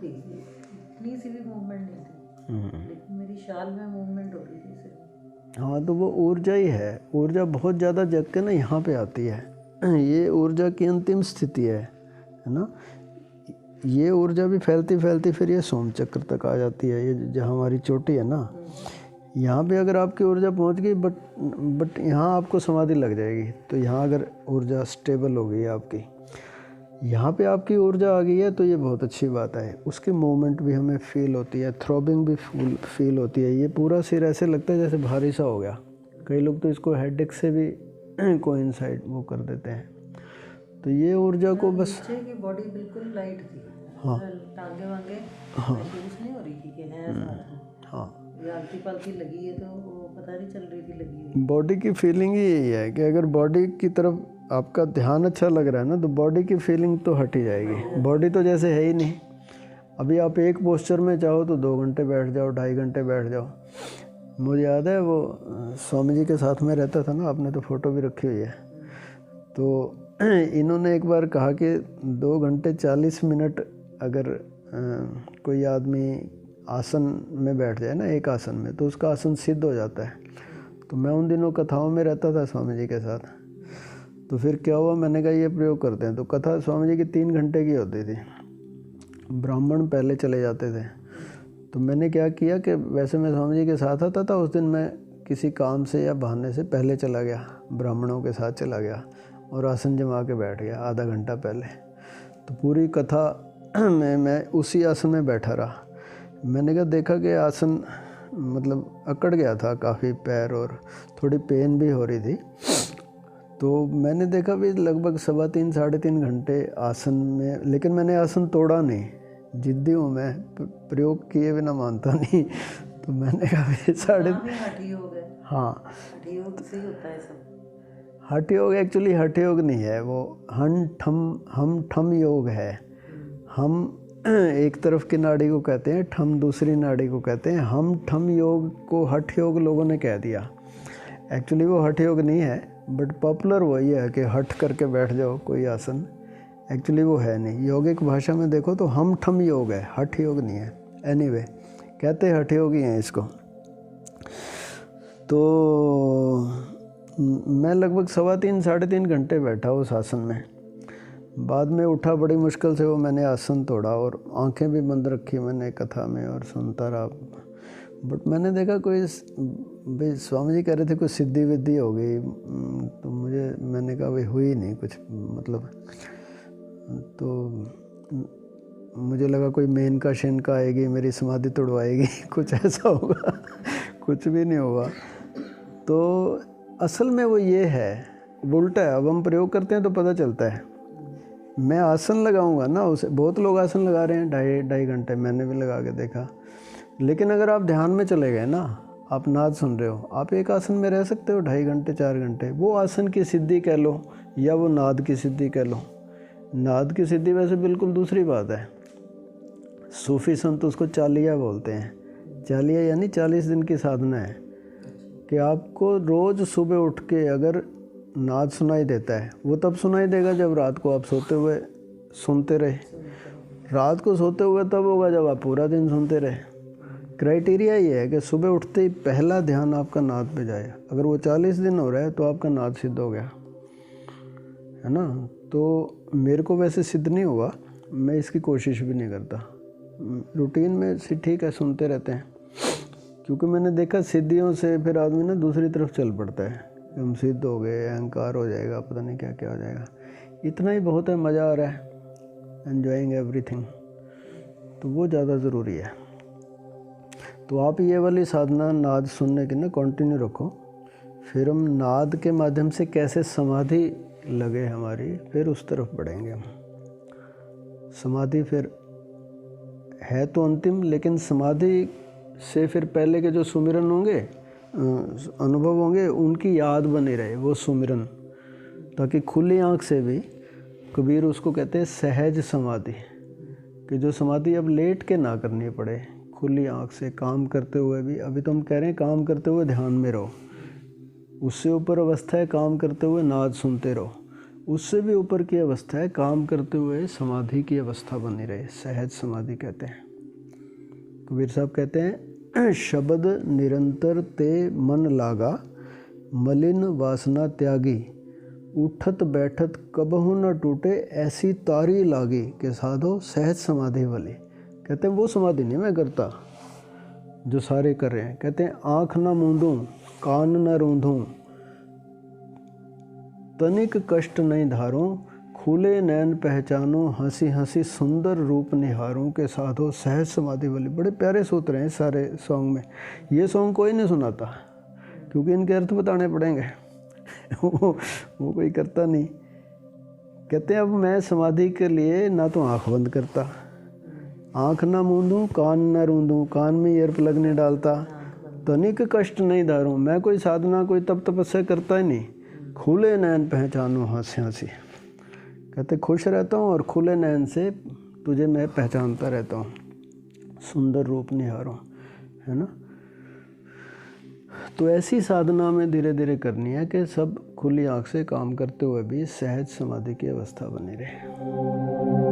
थी, इतनी सी भी मूवमेंट नहीं थी, लेकिन मेरी शाल में मूवमेंट हो रही थी सिर्फ। हाँ, तो वो ऊर्जा ही है। ऊर्जा बहुत ज़्यादा जग के ना यहाँ पे आती है। ये ऊर्जा की अंतिम स्थिति है ना। ये ऊर्जा भी फैलती फैलती फिर ये सोम चक्र तक आ जाती है। ये जहाँ हमारी चोटी है ना, यहाँ पे अगर आपकी ऊर्जा पहुँच गई, बट यहाँ आपको समाधि लग जाएगी। तो यहाँ अगर ऊर्जा स्टेबल हो गई आपकी, यहाँ पे आपकी ऊर्जा आ गई है, तो ये बहुत अच्छी बात है। उसकी मूवमेंट भी हमें फील होती है, थ्रॉबिंग भी फील होती है। ये पूरा सिर ऐसे लगता है जैसे भारी सा हो गया। कई लोग तो इसको हेडेक से भी कोइंसाइड वो कर देते हैं। तो ये ऊर्जा को बस, नीचे की बॉडी बिल्कुल लाइट थी। हाँ, टांगे वांगे महसूस नहीं हो रही थी कि है साथ में। हाँ, ये आलती पालती लगी है तो वो पता नहीं चल रही थी लगी है। बॉडी की फीलिंग ही यही है कि अगर बॉडी की तरफ आपका ध्यान अच्छा लग रहा है ना, तो बॉडी की फीलिंग तो हट ही जाएगी। बॉडी तो जैसे है ही नहीं। अभी आप एक पोस्चर में चाहो तो 2 घंटे बैठ जाओ, 2.5 घंटे बैठ जाओ। मुझे याद है वो स्वामी जी के साथ में रहता था ना, आपने तो फ़ोटो भी रखी हुई है। तो इन्होंने एक बार कहा कि 2 घंटे 40 मिनट अगर कोई आदमी आसन में बैठ जाए ना, एक आसन में, तो उसका आसन सिद्ध हो जाता है। तो मैं उन दिनों कथाओं में रहता था स्वामी जी के साथ। तो फिर क्या हुआ, मैंने कहा ये प्रयोग करते हैं। तो कथा स्वामी जी की 3 घंटे की होती थी। ब्राह्मण पहले चले जाते थे। तो मैंने क्या किया कि वैसे मैं स्वामी जी के साथ आता था, उस दिन मैं किसी काम से या बहाने से पहले चला गया, ब्राह्मणों के साथ चला गया और आसन जमा के बैठ गया आधा घंटा पहले। तो पूरी कथा में मैं उसी आसन में बैठा रहा। मैंने कहा देखा कि आसन मतलब अकड़ गया था काफ़ी पैर, और थोड़ी पेन भी हो रही थी। तो मैंने देखा भी लगभग 3.25 साढ़े 3 घंटे आसन में, लेकिन मैंने आसन तोड़ा नहीं। जिद्दी हूँ मैं, प्रयोग किए बिना मानता नहीं। तो मैंने कहा हठ योग है। हाँ, हठ योग से ही होता है सब। हठ योग एक्चुअली हठ योग नहीं है, वो हम ठम योग है। हम एक तरफ की नाड़ी को कहते हैं, ठम दूसरी नाड़ी को कहते हैं। हम ठम योग को हठ योग लोगों ने कह दिया। एक्चुअली वो हठ योग नहीं है, बट पॉपुलर वही है कि हठ करके बैठ जाओ कोई आसन। एक्चुअली वो है नहीं। यौगिक भाषा में देखो तो हम ठम योग है, हठ योग नहीं है। एनीवे, कहते हठ योग ही हैं इसको। तो मैं लगभग 3.25 साढ़े 3 घंटे बैठा उस आसन में। बाद में उठा, बड़ी मुश्किल से वो मैंने आसन तोड़ा और आंखें भी बंद रखी मैंने कथा में और सुनता रहा। बट मैंने देखा कोई भाई स्वामी जी कह रहे थे कुछ सिद्धि विद्धि हो गई। तो मैंने कहा भाई हुई नहीं कुछ, मतलब। तो मुझे लगा कोई मेनका शेनका आएगी, मेरी समाधि तोड़वाएगी, कुछ ऐसा होगा। कुछ भी नहीं होगा। तो असल में वो ये है, उल्टा है। अब हम प्रयोग करते हैं तो पता चलता है। मैं आसन लगाऊंगा ना, उसे बहुत लोग आसन लगा रहे हैं 2.5 घंटे, मैंने भी लगा के देखा। लेकिन अगर आप ध्यान में चले गए ना, आप नाद सुन रहे हो, आप एक आसन में रह सकते हो 2.5 घंटे 4 घंटे। वो आसन की सिद्धि कह लो या वो नाद की सिद्धि कह लो। नाद की सिद्धि वैसे बिल्कुल दूसरी बात है। सूफी संत उसको चालिया बोलते हैं। चालिया यानी 40 दिन की साधना है कि आपको रोज़ सुबह उठ के अगर नाद सुनाई देता है, वो तब सुनाई देगा जब रात को आप सोते हुए सुनते रहे। रात को सोते हुए तब होगा जब आप पूरा दिन सुनते रहे। क्राइटेरिया ये है कि सुबह उठते ही पहला ध्यान आपका नाद पे जाए। अगर वो 40 दिन हो रहा है तो आपका नाद सिद्ध हो गया, है ना। तो मेरे को वैसे सिद्ध नहीं हुआ, मैं इसकी कोशिश भी नहीं करता। रूटीन में से ठीक है, सुनते रहते हैं। क्योंकि मैंने देखा सिद्धियों से फिर आदमी ना दूसरी तरफ चल पड़ता है। हम सिद्ध हो गए, अहंकार हो जाएगा, पता नहीं क्या क्या हो जाएगा। इतना ही बहुत है, मज़ा आ रहा है, एन्जॉइंग एवरीथिंग। तो वो ज़्यादा ज़रूरी है। तो आप ये वाली साधना नाद सुनने की ना कंटिन्यू रखो। फिर हम नाद के माध्यम से कैसे समाधि लगे हमारी, फिर उस तरफ बढ़ेंगे हम। समाधि फिर है तो अंतिम, लेकिन समाधि से फिर पहले के जो सुमिरन होंगे, अनुभव होंगे, उनकी याद बनी रहे वो सुमिरन, ताकि खुली आँख से भी, कबीर उसको कहते हैं सहज समाधि, कि जो समाधि अब लेट के ना करनी पड़े, खुली आँख से काम करते हुए भी। अभी तो हम कह रहे हैं काम करते हुए ध्यान में रहो, उससे ऊपर अवस्था है काम करते हुए नाद सुनते रहो। उससे भी ऊपर की अवस्था है, काम करते हुए समाधि की अवस्था बनी रहे, सहज समाधि कहते हैं। कबीर साहब कहते हैं, शब्द निरंतर ते मन लागा, मलिन वासना त्यागी, उठत बैठत कबहू न टूटे, ऐसी तारी लागी के साधो सहज समाधि वाली। कहते हैं वो समाधि नहीं मैं करता जो सारे कर रहे हैं। कहते हैं आँख न मूंदूं, कान न रूंधूं, तनिक कष्ट नहीं धारूं, खुले नैन पहचानूं, हंसी हंसी सुंदर रूप निहारूं के साधो सहज समाधि वाली। बड़े प्यारे सूत्र हैं सारे सॉन्ग में। ये सॉन्ग कोई नहीं सुनाता क्योंकि इनके अर्थ बताने पड़ेंगे वो कोई करता नहीं। कहते हैं अब मैं समाधि के लिए ना तो आँख बंद करता, आँख ना मूंदूं, कान ना रूंदूं, कान में ईयर प्लग नहीं डालता, तनिक कष्ट नहीं धारूं, मैं कोई साधना कोई तप तपस्या करता ही नहीं, खुले नैन पहचानूं हंसी हंसी। कहते खुश रहता हूँ और खुले नैन से तुझे मैं पहचानता रहता हूँ, सुंदर रूप निहारूं, है ना। तो ऐसी साधना में धीरे धीरे करनी है कि सब खुली आँख से काम करते हुए भी सहज समाधि की अवस्था बनी रहे।